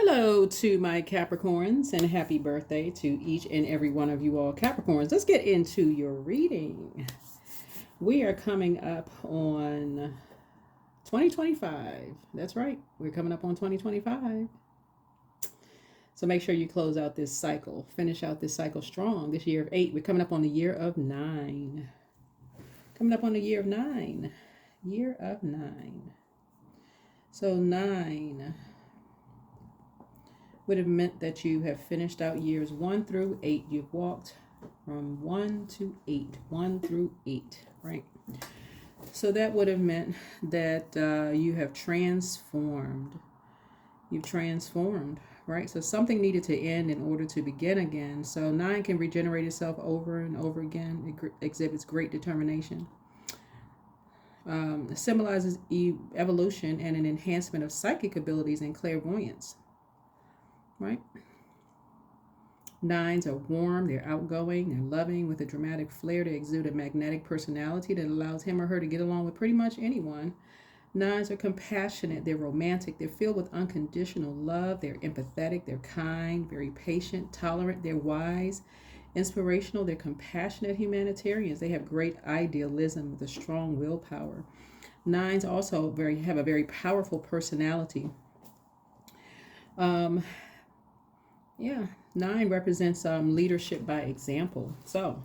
Hello to my Capricorns and happy birthday to each and every one of you all Capricorns. Let's get into your reading. We are coming up on 2025. That's right. We're coming up on 2025. So make sure you close out this cycle. Finish out this cycle strong. This year of 8. We're coming up on the year of 9. Coming up on the year of 9. Year of 9. So 9 would have meant that you have finished out years 1 through 8. You've walked from 1 to 8, 1 through 8, right? So that would have meant that you have transformed. You've transformed, right? So something needed to end in order to begin again. So 9 can regenerate itself over and over again. It exhibits great determination. Symbolizes evolution and an enhancement of psychic abilities and clairvoyance. Right? 9s are warm, they're outgoing, they're loving with a dramatic flair. They exude a magnetic personality that allows him or her to get along with pretty much anyone. 9s are compassionate, they're romantic, they're filled with unconditional love, they're empathetic, they're kind, very patient, tolerant, they're wise, inspirational, they're compassionate humanitarians. They have great idealism with a strong willpower. 9s also have a very powerful personality. Yeah, 9 represents leadership by example. So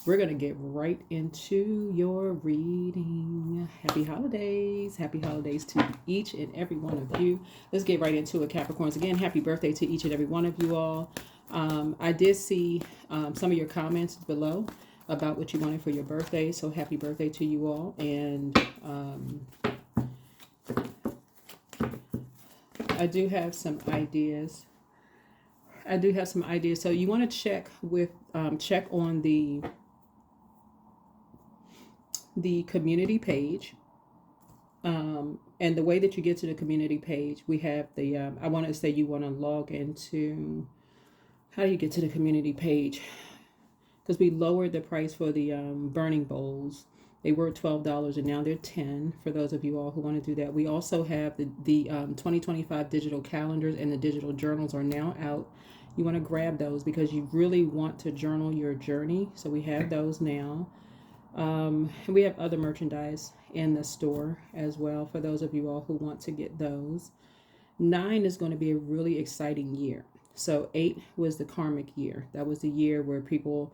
we're going to get right into your reading. Happy holidays. Happy holidays to each and every one of you. Let's get right into it, Capricorns. Again, happy birthday to each and every one of you all. I did see some of your comments below about what you wanted for your birthday. So happy birthday to you all. And I do have some ideas. So you want to check on the community page. And the way that you get to the community page, we have the, I want to say you want to log into, how do you get to the community page? Because we lowered the price for the burning bowls. They were $12 and now they're $10 for those of you all who want to do that. We also have the 2025 digital calendars, and the digital journals are now out. You want to grab those because you really want to journal your journey. So we have those now. And we have other merchandise in the store as well for those of you all who want to get those. 9 is going to be a really exciting year. So 8 was the karmic year. That was the year where people,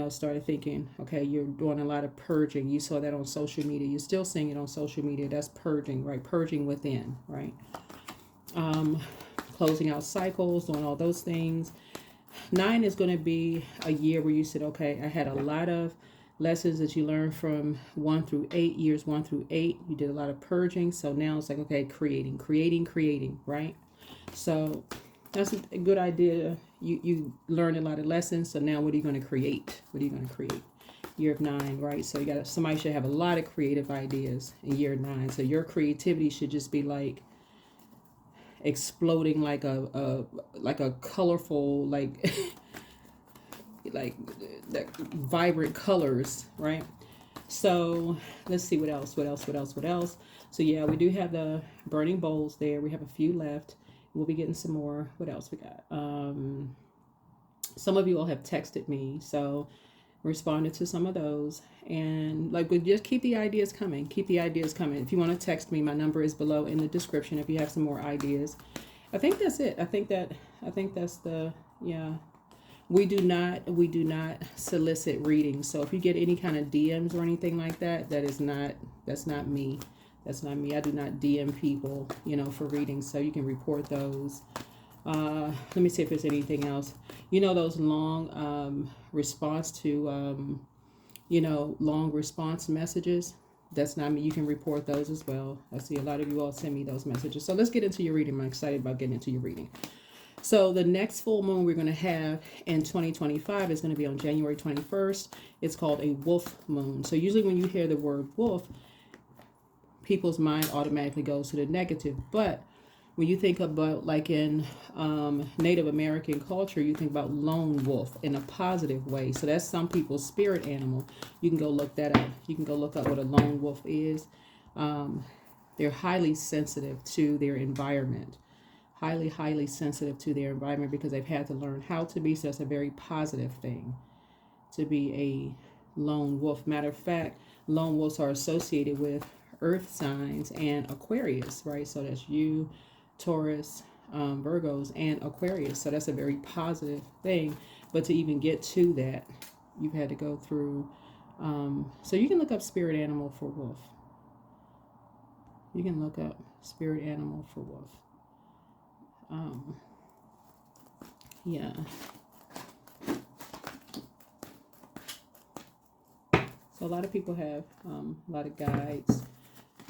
started thinking, okay, you're doing a lot of purging. You saw that on social media. You're still seeing it on social media. That's purging, right? Purging within, right? Closing out cycles, doing all those things. 9 is going to be a year where you said, okay, I had a lot of lessons that you learned from 1 through 8, years 1 through 8. You did a lot of purging. So now it's like, okay, creating, right? So that's a good idea. You learned a lot of lessons. So now what are you going to create? Year of 9, right? So somebody should have a lot of creative ideas in year 9. So your creativity should just be like exploding like a colorful, like like that vibrant colors, right? So let's see what else. So yeah, we do have the burning bowls there. We have a few left. We'll be getting some more. What else we got? Some of you all have texted me, so responded to some of those. And we just keep the ideas coming. If you want to text me, my number is below in the description if you have some more ideas. I think that's it. I think that's the, yeah. We do not solicit readings. So if you get any kind of DMs or anything like that, that's not me. I do not DM people, for readings. So you can report those. Let me see if there's anything else. Those long response to, long response messages. That's not me. You can report those as well. I see a lot of you all send me those messages. So let's get into your reading. I'm excited about getting into your reading. So the next full moon we're going to have in 2025 is going to be on January 21st. It's called a wolf moon. So usually when you hear the word wolf, people's mind automatically goes to the negative. But when you think about, like in Native American culture, you think about lone wolf in a positive way. So that's some people's spirit animal. You can go look that up. You can go look up what a lone wolf is. They're highly sensitive to their environment. highly, highly sensitive to their environment because they've had to learn how to be. So that's a very positive thing to be a lone wolf. Matter of fact, lone wolves are associated with earth signs and Aquarius, right? So that's you, Taurus, Virgos, and Aquarius. So that's a very positive thing. But to even get to that, you've had to go through. So you can look up spirit animal for wolf. You can look up spirit animal for wolf. Yeah. So a lot of people have a lot of guides.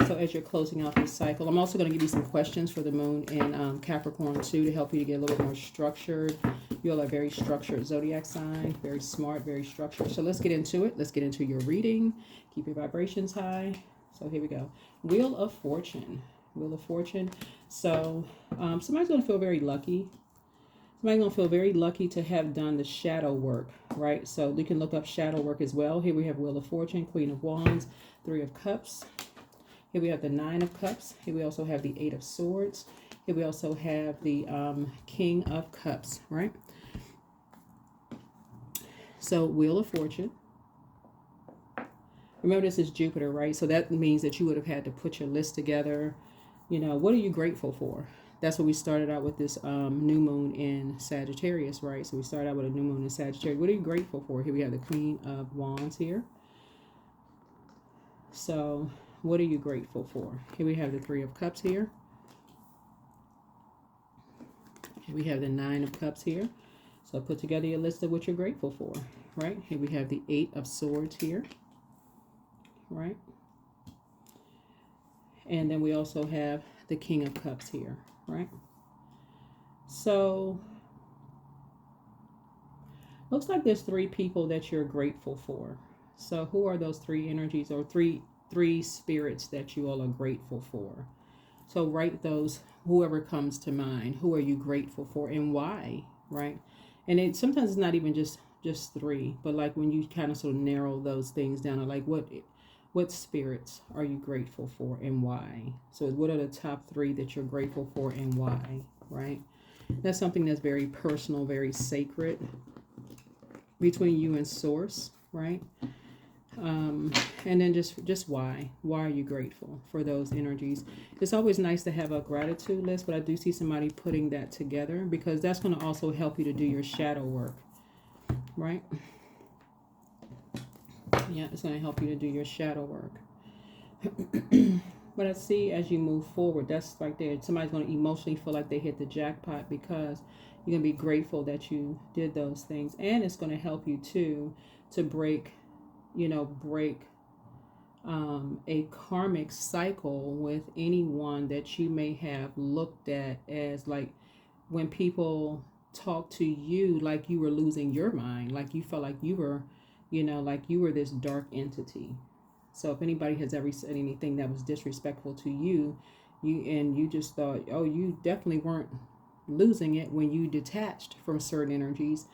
So as you're closing out this cycle, I'm also going to give you some questions for the moon in Capricorn too to help you to get a little bit more structured. You all are very structured zodiac sign, very smart, very structured. So let's get into it. Let's get into your reading. Keep your vibrations high. So here we go. Wheel of Fortune. Wheel of Fortune. So somebody's going to feel very lucky. Somebody's going to feel very lucky to have done the shadow work, right? So you can look up shadow work as well. Here we have Wheel of Fortune, Queen of Wands, Three of Cups. Here we have the Nine of Cups. Here we also have the Eight of Swords. Here we also have the King of Cups, right? So Wheel of Fortune. Remember, this is Jupiter, right? So that means that you would have had to put your list together. You know, what are you grateful for? That's what we started out with this new moon in Sagittarius, right? So we started out with a new moon in Sagittarius. What are you grateful for? Here we have the Queen of Wands here. So what are you grateful for? Here we have the Three of Cups here. Here we have the Nine of Cups here. So put together your list of what you're grateful for, right? Here we have the Eight of Swords here, right? And then we also have the King of Cups here, right? So looks like there's three people that you're grateful for. So who are those three energies or three spirits that you all are grateful for? So write those, whoever comes to mind. Who are you grateful for and why, right? And sometimes it's not even just three, but like when you kind of sort of narrow those things down, or like what spirits are you grateful for and why? So what are the top three that you're grateful for and why, right? That's something that's very personal, very sacred between you and Source, right? And then just why are you grateful for those energies? It's always nice to have a gratitude list, but I do see somebody putting that together because that's going to also help you to do your shadow work, right? Yeah, it's going to help you to do your shadow work. But I see as you move forward, that's right there. Somebody's going to emotionally feel like they hit the jackpot because you're going to be grateful that you did those things. And it's going to help you too to break a karmic cycle with anyone that you may have looked at as like when people talk to you like you were losing your mind, like you felt like you were, like you were this dark entity. So if anybody has ever said anything that was disrespectful to you, you just thought, oh, you definitely weren't losing it when you detached from certain energies.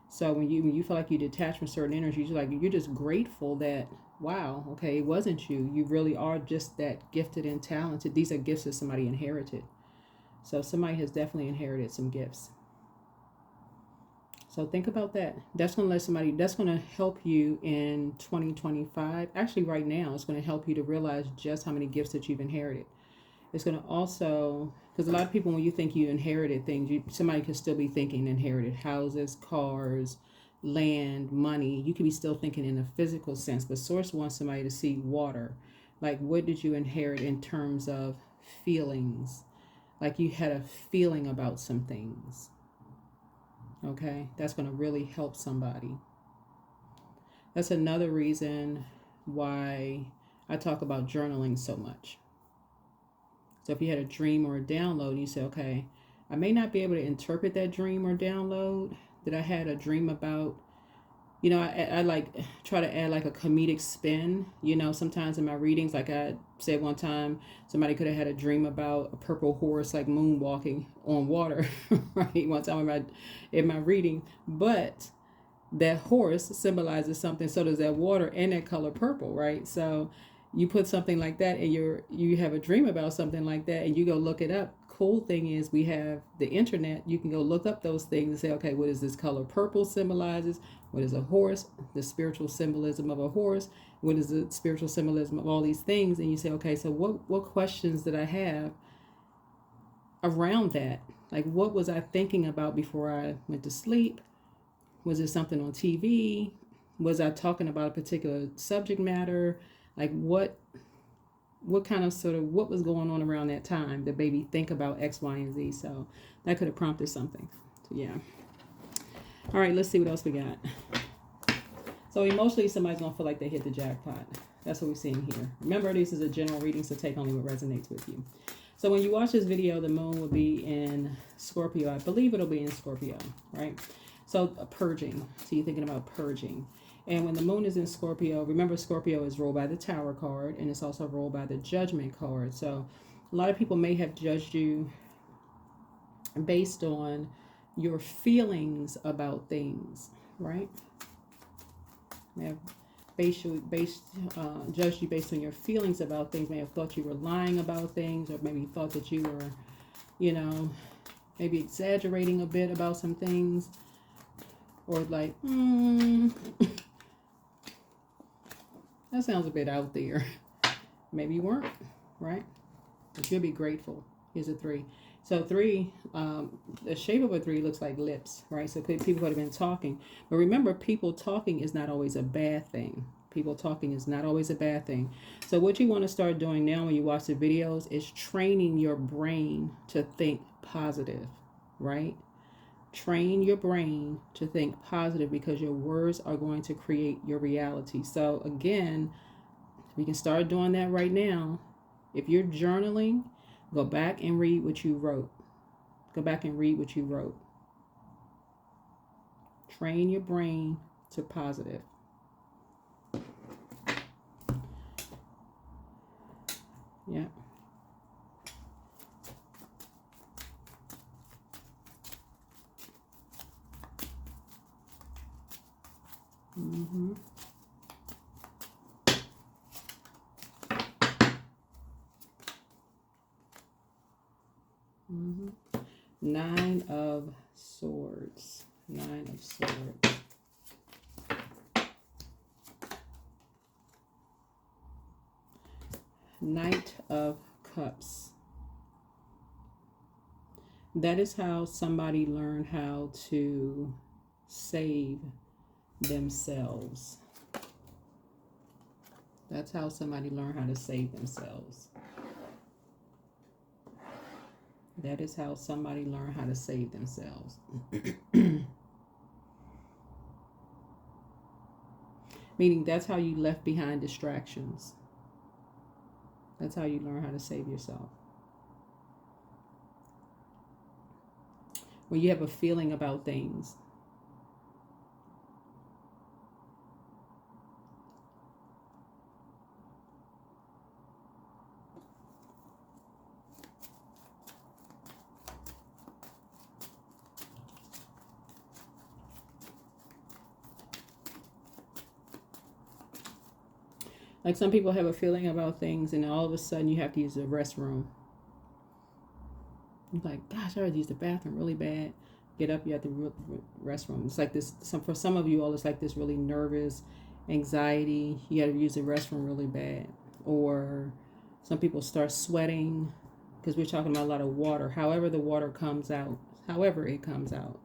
So when you feel like you detach from certain energies, you're just grateful that, wow, okay, it wasn't you. You really are just that gifted and talented. These are gifts that somebody inherited. So somebody has definitely inherited some gifts. So think about that. That's going to help you in 2025. Actually, right now, it's going to help you to realize just how many gifts that you've inherited. It's going to also, because a lot of people, when you think you inherited things, somebody could still be thinking inherited houses, cars, land, money. You could be still thinking in a physical sense, but Source wants somebody to see water. Like, what did you inherit in terms of feelings? Like you had a feeling about some things. Okay, that's going to really help somebody. That's another reason why I talk about journaling so much. So if you had a dream or a download, and you say, okay, I may not be able to interpret that dream or download that I had a dream about. I like try to add like a comedic spin, sometimes in my readings. Like I said one time, somebody could have had a dream about a purple horse like moonwalking on water, right? One time in my reading, but that horse symbolizes something. So does that water and that color purple, right? So you put something like that and you have a dream about something like that and you go look it up. cool thing is we have the internet. You can go look up those things and say, okay, what does this color purple symbolizes? What is a horse? The spiritual symbolism of a horse. What is the spiritual symbolism of all these things? And you say, okay, so what questions did I have around that? Like, what was I thinking about before I went to sleep? Was it something on TV? Was I talking about a particular subject matter? Like, what kind of sort of what was going on around that time that made me think about X, Y, and Z? So that could have prompted something. So yeah. All right, let's see what else we got. So emotionally, somebody's gonna feel like they hit the jackpot. That's what we're seeing here. Remember, this is a general reading, so take only what resonates with you. So when you watch this video, the moon will be in Scorpio. I believe it'll be in Scorpio, right? So purging. So you're thinking about purging. And when the moon is in Scorpio, remember Scorpio is ruled by the Tower card, and it's also ruled by the Judgment card. So a lot of people may have judged you based on your feelings about things, right? May have judged you based on your feelings about things. May have thought you were lying about things, or maybe thought that you were, you know, maybe exaggerating a bit about some things, or like, that sounds a bit out there. Maybe you weren't, right? But you'll be grateful. Here's a 3. So 3, the shape of a 3 looks like lips, right? So people could have been talking. But remember, people talking is not always a bad thing. People talking is not always a bad thing. So what you want to start doing now when you watch the videos is training your brain to think positive, right? Train your brain to think positive, because your words are going to create your reality. So again, we can start doing that right now. If you're journaling, go back and read what you wrote. Go back and read what you wrote. Train your brain to positive. Yeah. Mm-hmm. Mm-hmm. 9 of Swords. 9 of Swords. Knight of Cups. That is how somebody learned how to save themselves. That's how somebody learned how to save themselves. That is how somebody learned how to save themselves. Meaning that's how you left behind distractions. That's how you learn how to save yourself. When you have a feeling about things, like some people have a feeling about things and all of a sudden you have to use the restroom. You're like, gosh, I had to use the bathroom really bad. Get up, you have to restroom. It's like this, for some of you all, it's like this really nervous anxiety. You got to use the restroom really bad. Or some people start sweating because we're talking about a lot of water. However the water comes out, however it comes out.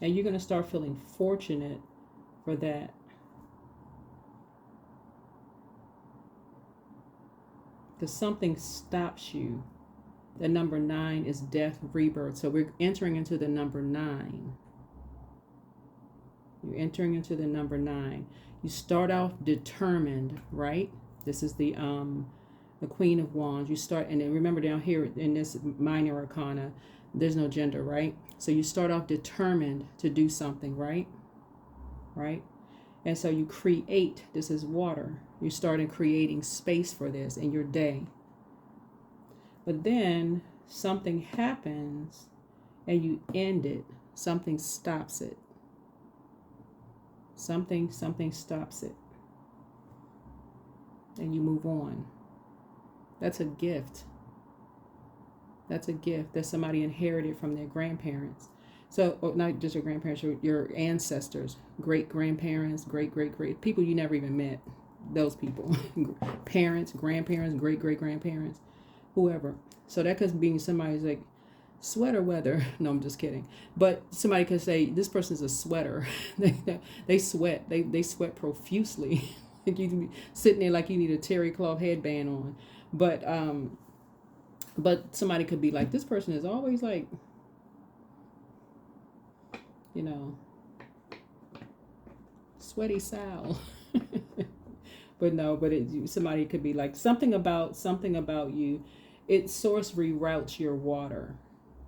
And you're going to start feeling fortunate for that. Because something stops you. The number 9 is death, rebirth. So we're entering into the number 9. You're entering into the number 9. You start off determined, right? This is the Queen of Wands. You start, and then remember down here in this minor arcana, there's no gender, right? So you start off determined to do something, right? Right? And so you create, this is water. You started creating space for this in your day. But then something happens and you end it. Something stops it. Something stops it. and you move on. That's a gift. That's a gift that somebody inherited from their grandparents. So, or not just your grandparents, your ancestors, great grandparents, great people you never even met. Those people, parents, grandparents, great grandparents, whoever. So that could be somebody's like sweater weather. No, I'm just kidding. But somebody could say this person's a sweater. They sweat. They sweat profusely. Like you can be sitting there like you need a terry cloth headband on. But somebody could be like, this person is always like, you know, sweaty Sal. But no, but somebody could be like something about you. It source reroutes your water.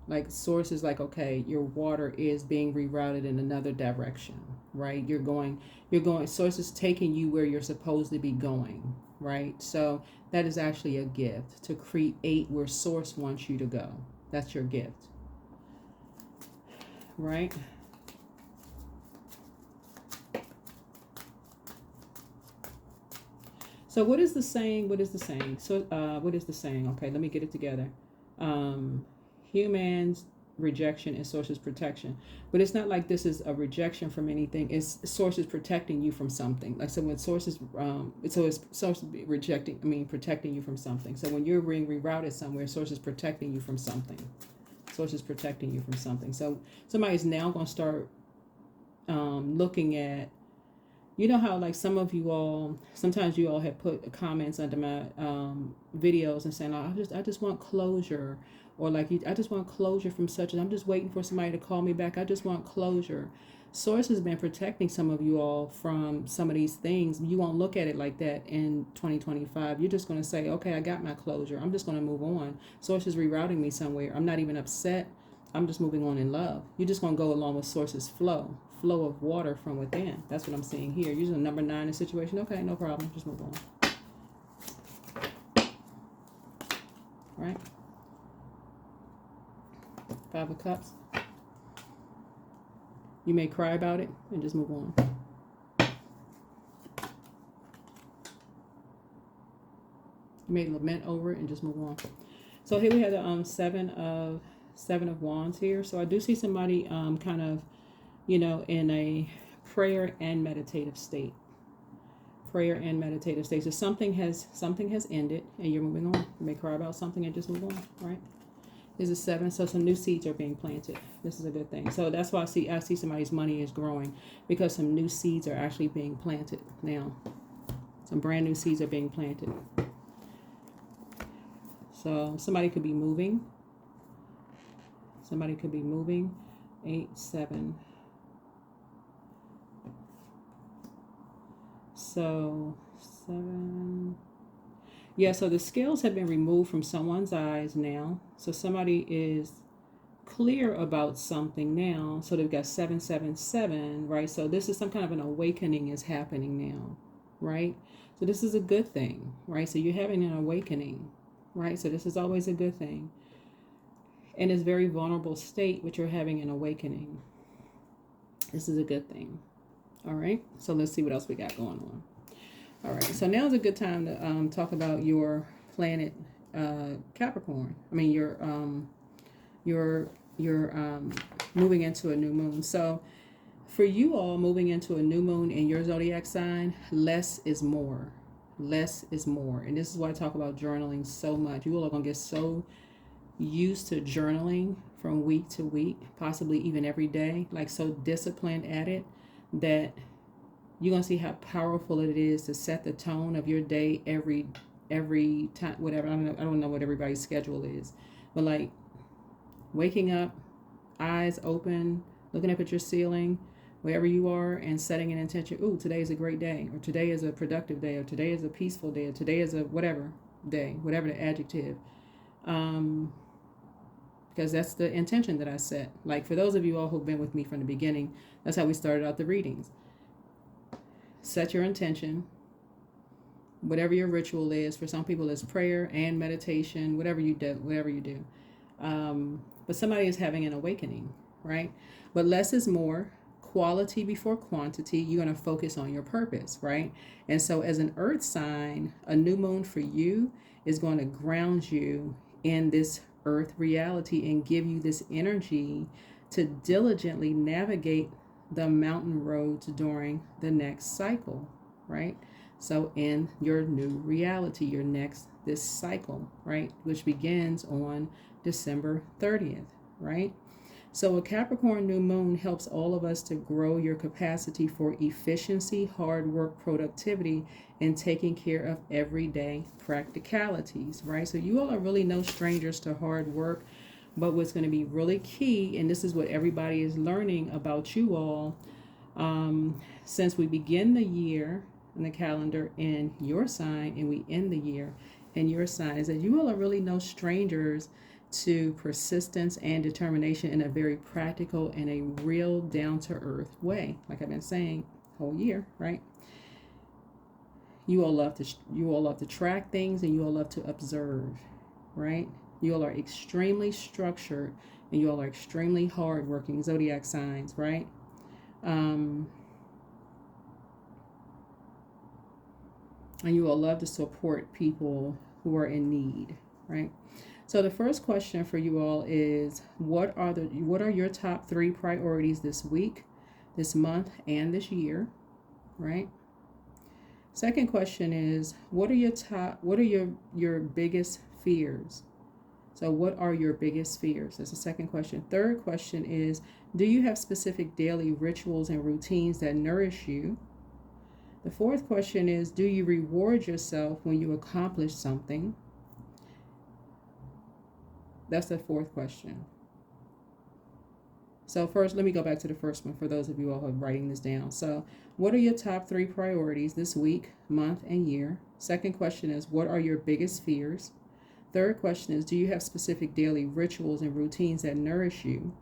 Like source is like, okay, your water is being rerouted in another direction, right? You're going, source is taking you where you're supposed to be going, right? So that is actually a gift to create where source wants you to go. That's your gift, right? So what is the saying? So what is the saying? Okay, let me get it together. Humans rejection and sources protection. But it's not like this is a rejection from anything. It's sources protecting you from something. Like so when sources it's sources protecting you from something. So when you're being rerouted somewhere, sources protecting you from something. Sources protecting you from something. So somebody's now going to start looking at, you know how like sometimes you all have put comments under my videos and saying, oh, I just want closure, or like I just want closure from such, and I'm just waiting for somebody to call me back. I just want closure. Source has been protecting some of you all from some of these things. You won't look at it like that in 2025. You're just going to say, okay, I got my closure. I'm just going to move on. Source is rerouting me somewhere. I'm not even upset. I'm just moving on in love. You're just going to go along with source's flow of water from within. That's what I'm seeing here. Using number 9 in situation. Okay, no problem. Just move on. Right? 5 of Cups. You may cry about it and just move on. You may lament over it and just move on. So here we have the seven of Wands here. So I do see somebody kind of, you know, in a prayer and meditative state. Prayer and meditative state. So something has ended and you're moving on. You may cry about something and just move on, right? Is a 7, so some new seeds are being planted. This is a good thing. So that's why I see somebody's money is growing, because some new seeds are actually being planted now. Some brand new seeds are being planted. So somebody could be moving. 8, 7. So 7. Yeah, so the scales have been removed from someone's eyes now. So somebody is clear about something now. So they've got 777, right? So this is some kind of an awakening is happening now, right? So this is a good thing, right? So you're having an awakening, right? So this is always a good thing. In this very vulnerable state, but you're having an awakening. This is a good thing. All right. So let's see what else we got going on. All right. So now is a good time to talk about your planet Capricorn. I mean, you're moving into a new moon. So for you all moving into a new moon in your zodiac sign, less is more. Less is more. And this is why I talk about journaling so much. You all are going to get so used to journaling from week to week, possibly even every day, like so disciplined at it, that you're going to see how powerful it is to set the tone of your day every time, whatever. I don't know what everybody's schedule is, but like waking up, eyes open, looking up at your ceiling, wherever you are, and setting an intention. Ooh, today is a great day, or today is a productive day, or today is a peaceful day, or today is a whatever day, whatever the adjective. Because that's the intention that I set. Like for those of you all who've been with me from the beginning, that's how we started out the readings. Set your intention, whatever your ritual is. For some people it's prayer and meditation, whatever you do. But somebody is having an awakening, right? But less is more. quality before quantity. You're going to focus on your purpose, right? And so as an earth sign, a new moon for you is going to ground you in this earth reality and give you this energy to diligently navigate the mountain roads during the next cycle, right? So in your new reality, this cycle, right, which begins on December 30th, right? So a Capricorn new moon helps all of us to grow your capacity for efficiency, hard work, productivity, and taking care of everyday practicalities, right? So you all are really no strangers to hard work, but what's going to be really key, and this is what everybody is learning about you all, since we begin the year in the calendar in your sign and we end the year in your sign, is that you all are really no strangers to persistence and determination in a very practical and a real down-to-earth way. Like I've been saying whole year, right? You all love to track things, and you all love to observe, right? You all are extremely structured, and you all are extremely hardworking zodiac signs, right? And you all love to support people who are in need, right? So the first question for you all is, what are your top 3 priorities this week, this month, and this year, right? Second question is, what are your biggest fears? So what are your biggest fears? That's the second question. Third question is, do you have specific daily rituals and routines that nourish you? The fourth question is, do you reward yourself when you accomplish something? That's the fourth question. So first, let me go back to the first one for those of you all who are writing this down. So what are your top 3 priorities this week, month, and year? Second question is, what are your biggest fears? Third question is, do you have specific daily rituals and routines that nourish you?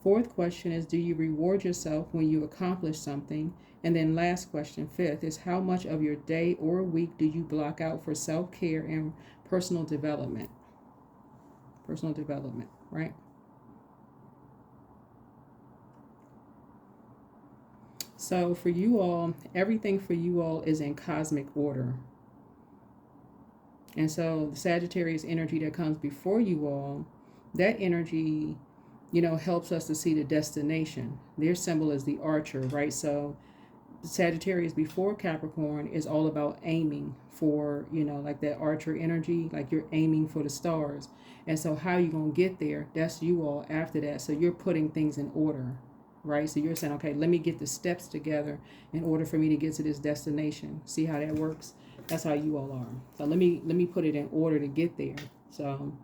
Fourth question is, do you reward yourself when you accomplish something? And then last question, fifth, is how much of your day or week do you block out for self-care and personal development? Personal development, right? So for you all, everything for you all is in cosmic order. And so the Sagittarius energy that comes before you all, that energy, helps us to see the destination. Their symbol is the archer, right? So Sagittarius before Capricorn is all about aiming for, like that archer energy, like you're aiming for the stars. And so how you going to get there? That's you all after that. So you're putting things in order, right? So you're saying, okay, let me get the steps together in order for me to get to this destination. See how that works? That's how you all are. So let me put it in order to get there. So,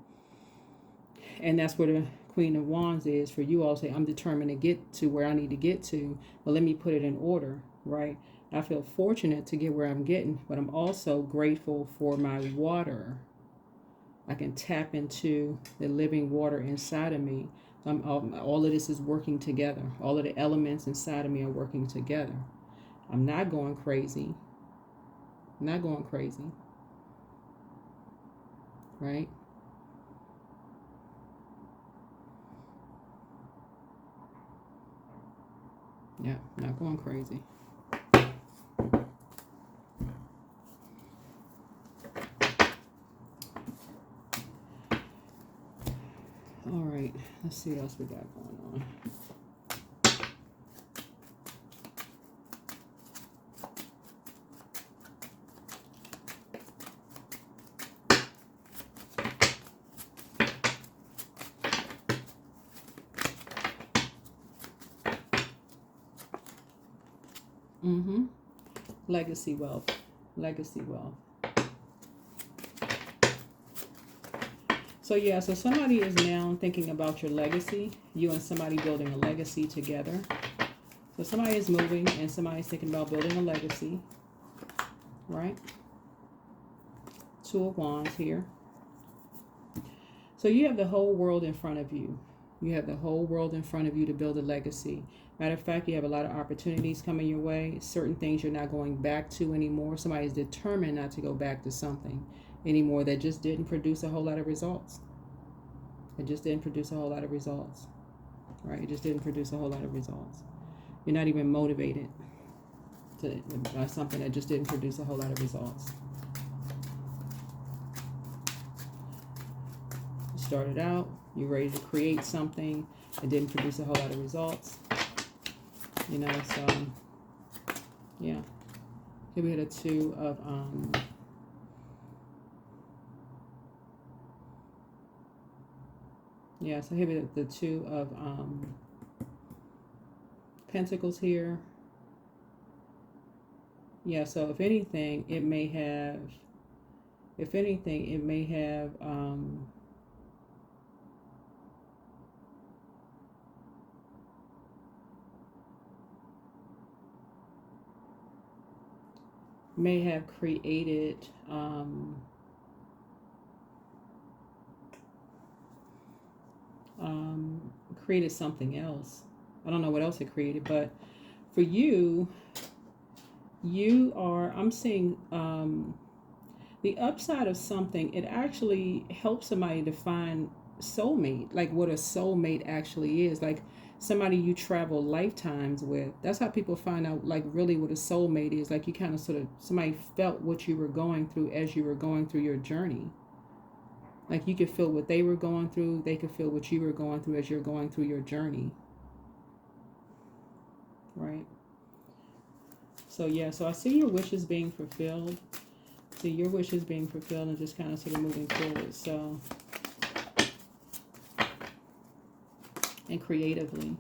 and that's where the Queen of Wands is for you all. Say, I'm determined to get to where I need to get to, but let me put it in order, right? I feel fortunate to get where I'm getting, but I'm also grateful for my water. I can tap into the living water inside of me. All of this is working together. All of the elements inside of me are working together. I'm not going crazy. I'm not going crazy. Right? Yeah, not going crazy. All right, let's see what else we got going on. Legacy wealth. Legacy wealth. So yeah, so somebody is now thinking about your legacy. You and somebody building a legacy together. So somebody is moving and somebody's thinking about building a legacy. Right? Two of Wands here. So you have the whole world in front of you. You have the whole world in front of you to build a legacy. Matter of fact, you have a lot of opportunities coming your way. Certain things you're not going back to anymore. Somebody's determined not to go back to something anymore that just didn't produce a whole lot of results. It just didn't produce a whole lot of results. Right? It just didn't produce a whole lot of results. You're not even motivated by something that just didn't produce a whole lot of results. You started out, you're ready to create something, it didn't produce a whole lot of results. You know, so yeah. Here we had a 2 of yeah, so here we have the 2 of Pentacles here. Yeah, so if anything, it may have, created created something else. I don't know what else it created, but for you, I'm seeing the upside of something. It actually helps somebody to find soulmate, like what a soulmate actually is, like somebody you travel lifetimes with. That's how people find out like really what a soulmate is. Like you kind of sort of, somebody felt what you were going through as you were going through your journey. Like you could feel what they were going through, they could feel what you were going through as you're going through your journey. Right? So yeah, so I see your wishes being fulfilled. See your wishes being fulfilled and just kind of sort of moving forward. So, and creatively.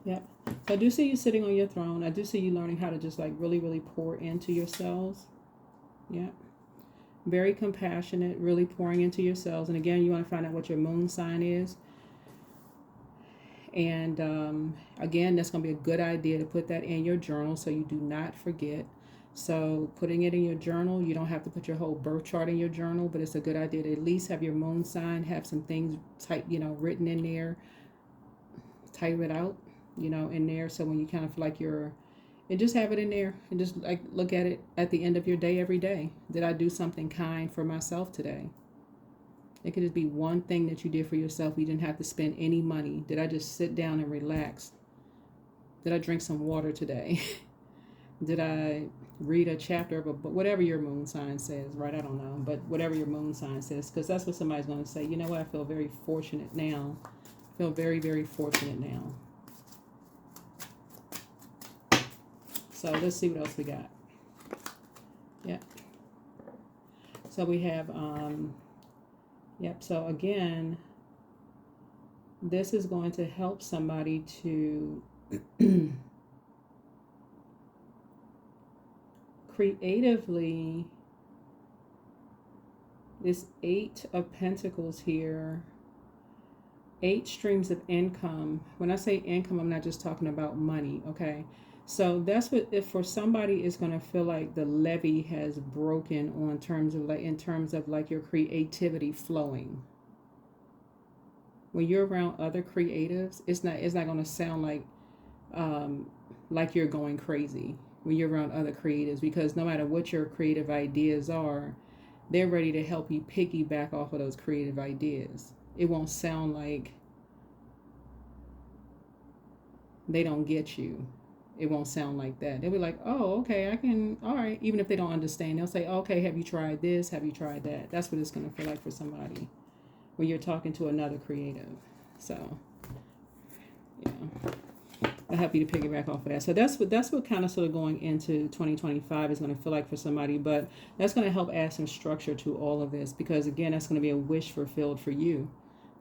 Yep. So I do see you sitting on your throne. I do see you learning how to just like really, really pour into yourselves. Yep. Very compassionate, really pouring into yourselves. And again, you want to find out what your moon sign is. And again, that's going to be a good idea to put that in your journal so you do not forget. So putting it in your journal, you don't have to put your whole birth chart in your journal, but it's a good idea to at least have your moon sign, have some things type, written in there, type it out, in there. So when you kind of like and just have it in there and just like look at it at the end of your day every day. Did I do something kind for myself today? It could just be one thing that you did for yourself. You didn't have to spend any money. Did I just sit down and relax? Did I drink some water today? Did I read a chapter of a book? Whatever your moon sign says, right? I don't know. But whatever your moon sign says, because that's what somebody's going to say. You know what? I feel very fortunate now. I feel very, very fortunate now. So let's see what else we got. Yep. So we have, yep. So again, this is going to help somebody to creatively, this 8 of Pentacles here, 8 streams of income. When I say income, I'm not just talking about money, okay? So that's what, if for somebody is going to feel like the levee has broken in terms of like your creativity flowing. When you're around other creatives, it's not going to sound like you're going crazy when you're around other creatives, because no matter what your creative ideas are, they're ready to help you piggyback off of those creative ideas. It won't sound like they don't get you. It won't sound like that. They'll be like, oh, okay, I can, all right. Even if they don't understand, they'll say, okay, have you tried this? Have you tried that? That's what it's going to feel like for somebody when you're talking to another creative. So, yeah, I'll help you to piggyback off of that. So that's what kind of sort of going into 2025 is going to feel like for somebody. But that's going to help add some structure to all of this, because, again, that's going to be a wish fulfilled for you.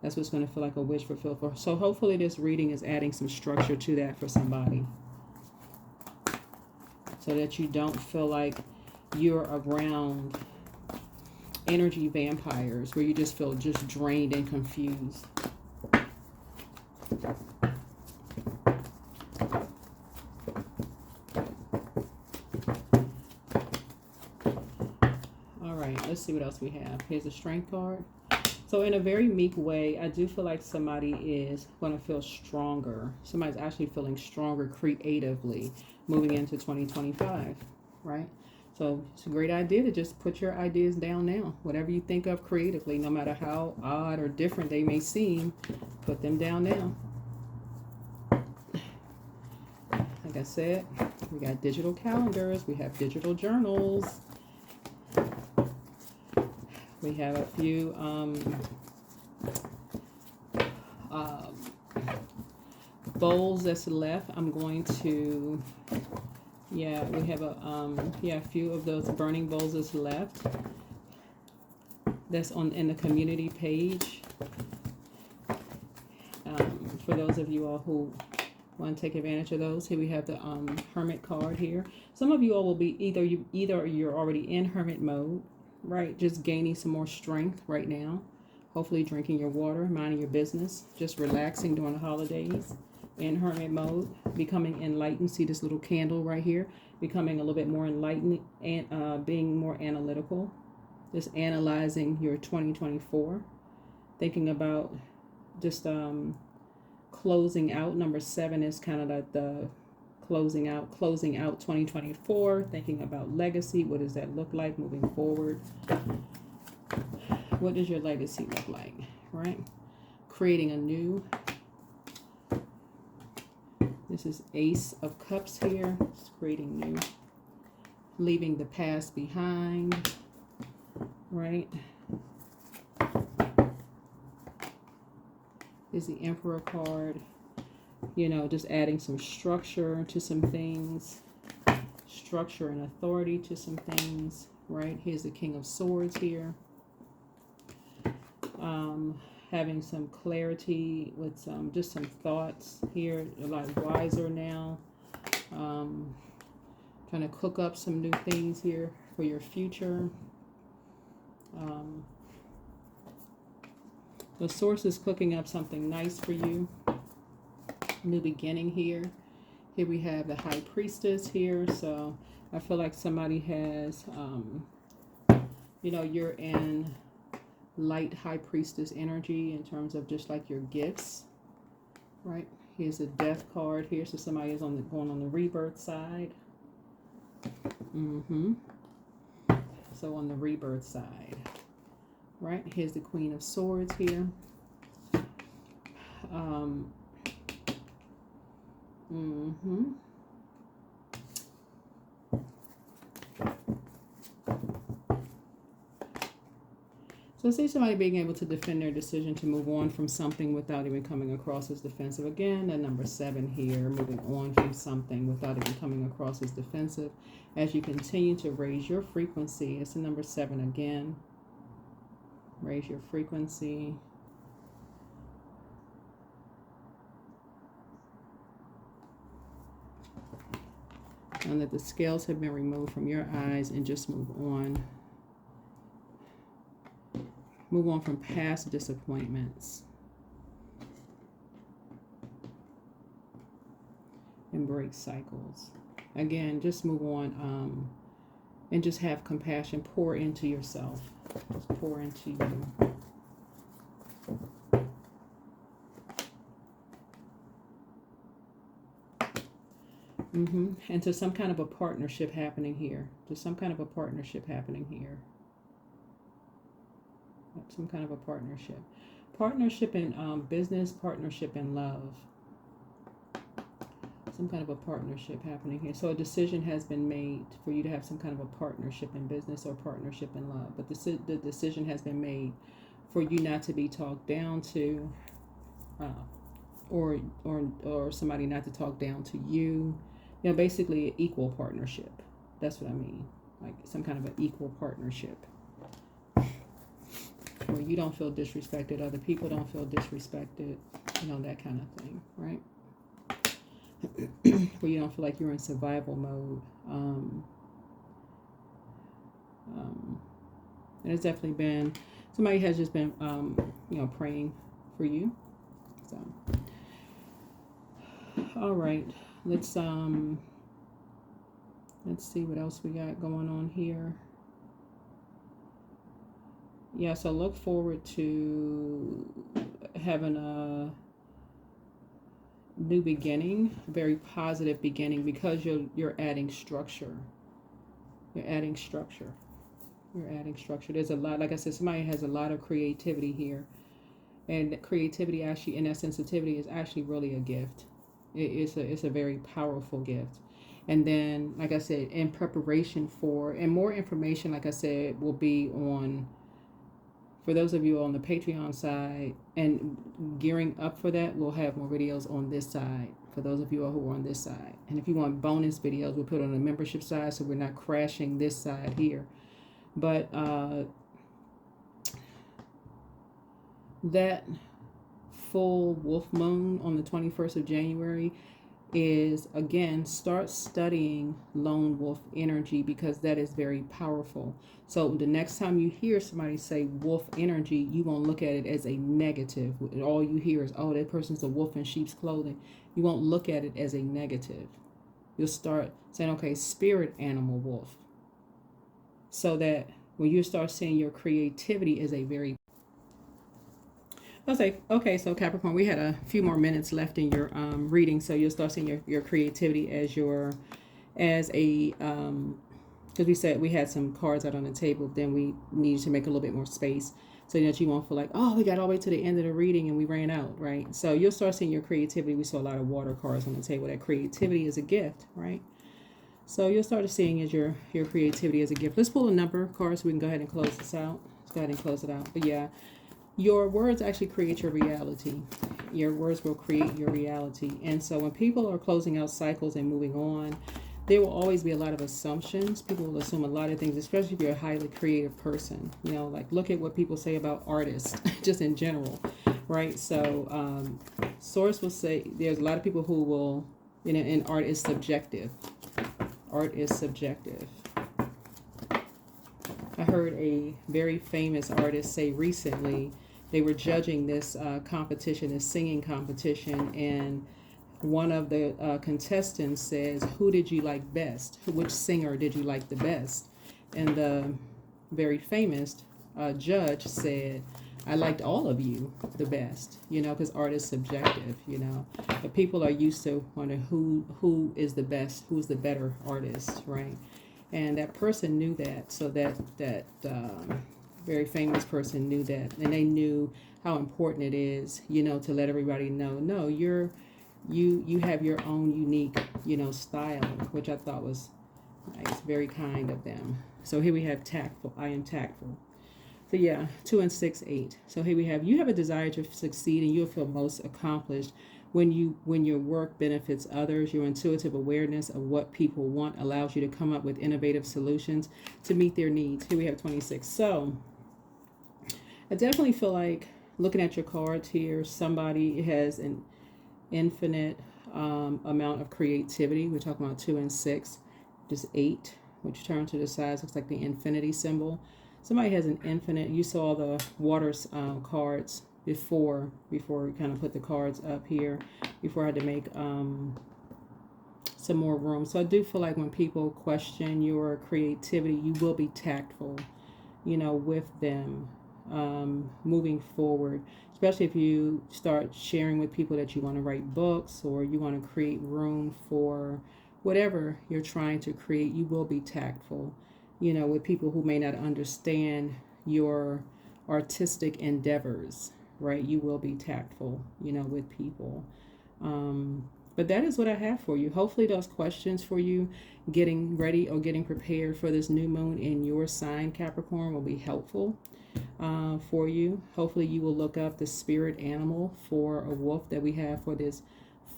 That's what's going to feel like a wish fulfilled for. So hopefully this reading is adding some structure to that for somebody, so that you don't feel like you're around energy vampires where you just feel just drained and confused. All right, let's see what else we have. Here's a strength card. So in a very meek way, I do feel like somebody is going to feel stronger. Somebody's actually feeling stronger creatively moving into 2025, right? So it's a great idea to just put your ideas down now. Whatever you think of creatively, no matter how odd or different they may seem, put them down now. like I said, we got digital calendars, we have digital journals, we have a few bowls that's left. I'm going to, yeah, we have a few of those burning bowls that's left. That's in the community page. For those of you all who want to take advantage of those, here we have the Hermit card here. Some of you all will be either you're already in Hermit mode, right? Just gaining some more strength right now. Hopefully drinking your water, minding your business, just relaxing during the holidays. In Hermit mode, becoming enlightened. See this little candle right here? Becoming a little bit more enlightened and being more analytical. Just analyzing your 2024. Thinking about just closing out. Number 7 is kind of like the closing out 2024. Thinking about legacy. What does that look like moving forward? What does your legacy look like, right? Creating a new. This is Ace of Cups here. It's creating new. Leaving the past behind, right? Is the Emperor card. You know, just adding some structure to some things. Structure and authority to some things, right? Here's the King of Swords here. Having some clarity with just some thoughts here, a lot wiser now. Trying to cook up some new things here for your future. The source is cooking up something nice for you. New beginning here. Here we have the High Priestess here. So I feel like somebody has, you know, you're in light High Priestess energy in terms of just like your gifts, right? Here's a Death card here, so somebody is going on the rebirth side. So on the rebirth side, right? Here's the Queen of Swords here. So see somebody being able to defend their decision to move on from something without even coming across as defensive. Again, the number 7 here, moving on from something without even coming across as defensive. As you continue to raise your frequency, it's the number 7 again. Raise your frequency. And that the scales have been removed from your eyes and just move on. Move on from past disappointments. And break cycles. Again, just move on and just have compassion. Pour into yourself. Just pour into you. And to some kind of a partnership happening here. To some kind of a partnership happening here. Some kind of a partnership. Partnership in business, partnership in love. Some kind of a partnership happening here. So a decision has been made for you to have some kind of a partnership in business or partnership in love. But the decision has been made for you not to be talked down to, or somebody not to talk down to you. You know, basically an equal partnership. That's what I mean. Like some kind of an equal partnership. Where you don't feel disrespected, other people don't feel disrespected, you know, that kind of thing, right? Where you don't feel like you're in survival mode. And it's definitely been, somebody has just been, you know, praying for you. So, all right, let's see what else we got going on here. Yeah, so look forward to having a new beginning, a very positive beginning, because you're adding structure. You're adding structure. You're adding structure. There's a lot, like I said, somebody has a lot of creativity here. And creativity actually, and that sensitivity is actually really a gift. It's a very powerful gift. And then, like I said, in preparation for, and more information, like I said, will be on, for those of you on the Patreon side, and gearing up for that, we'll have more videos on this side for those of you who are on this side. And if you want bonus videos, we'll put it on the membership side so we're not crashing this side here. But that full wolf moon on the 21st of January is, again, start studying lone wolf energy, because that is very powerful. So the next time you hear somebody say wolf energy, you won't look at it as a negative. All you hear is, oh, that person's a wolf in sheep's clothing. You won't look at it as a negative. You'll start saying, okay, spirit animal wolf. So that when you start seeing your creativity as a very, I'll say, okay, so Capricorn, we had a few more minutes left in your reading, so you'll start seeing your creativity as a, because we said we had some cards out on the table, then we needed to make a little bit more space so that you won't feel like, oh, we got all the way to the end of the reading and we ran out, right? So you'll start seeing your creativity. We saw a lot of water cards on the table. That creativity is a gift, right? So you'll start seeing as your creativity as a gift. Let's pull a number card so we can go ahead and close this out. Let's go ahead and close it out. But yeah, your words actually create your reality. Your words will create your reality. And so when people are closing out cycles and moving on, there will always be a lot of assumptions. People will assume a lot of things, especially if you're a highly creative person. You know, like look at what people say about artists, just in general, right? So Source will say there's a lot of people who will, you know, and art is subjective. Art is subjective. I heard a very famous artist say recently, they were judging this competition, this singing competition, and one of the contestants says, who did you like best? Which singer did you like the best? And the very famous judge said, I liked all of you the best, you know, because art is subjective, you know. But people are used to wondering who is the best, who's the better artist, right? And that person knew that, so that very famous person knew that, and they knew how important it is, you know, to let everybody know, no, you have your own unique, you know, style, which I thought was nice, very kind of them. So here we have tactful. I am tactful. So yeah, 2 and 6, 8. So here we have, you have a desire to succeed, and you'll feel most accomplished when your work benefits others. Your intuitive awareness of what people want allows you to come up with innovative solutions to meet their needs. Here we have 26. So I definitely feel like, looking at your cards here, somebody has an infinite amount of creativity. We're talking about 2 and 6, just 8, which turn to the sides, looks like the infinity symbol. Somebody has an infinite, you saw the water cards before we kind of put the cards up here, before I had to make some more room. So I do feel like when people question your creativity, you will be tactful, you know, with them moving forward, especially if you start sharing with people that you want to write books, or you want to create room for whatever you're trying to create. You will be tactful, you know, with people who may not understand your artistic endeavors, right? You will be tactful, you know, with people. But that is what I have for you. Hopefully those questions for you getting ready or getting prepared for this new moon in your sign, Capricorn, will be helpful for you. Hopefully you will look up the spirit animal for a wolf that we have for this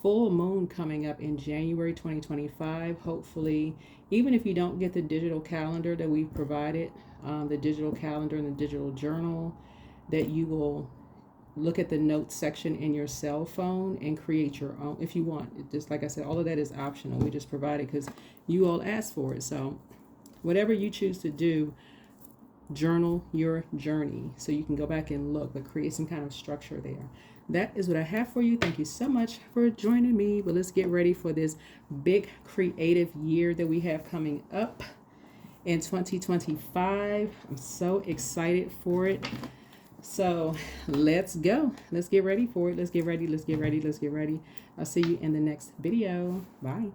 full moon coming up in January 2025. Hopefully, even if you don't get the digital calendar that we've provided, the digital calendar and the digital journal, that you will look at the notes section in your cell phone and create your own if you want. It just, like I said, all of that is optional. We just provide it because you all asked for it. So whatever you choose to do, journal your journey so you can go back and look, but create some kind of structure there. That is what I have for you. Thank you so much for joining me. But let's get ready for this big creative year that we have coming up in 2025. I'm so excited for it. So let's go. Let's get ready for it. Let's get ready. Let's get ready. Let's get ready. I'll see you in the next video. Bye.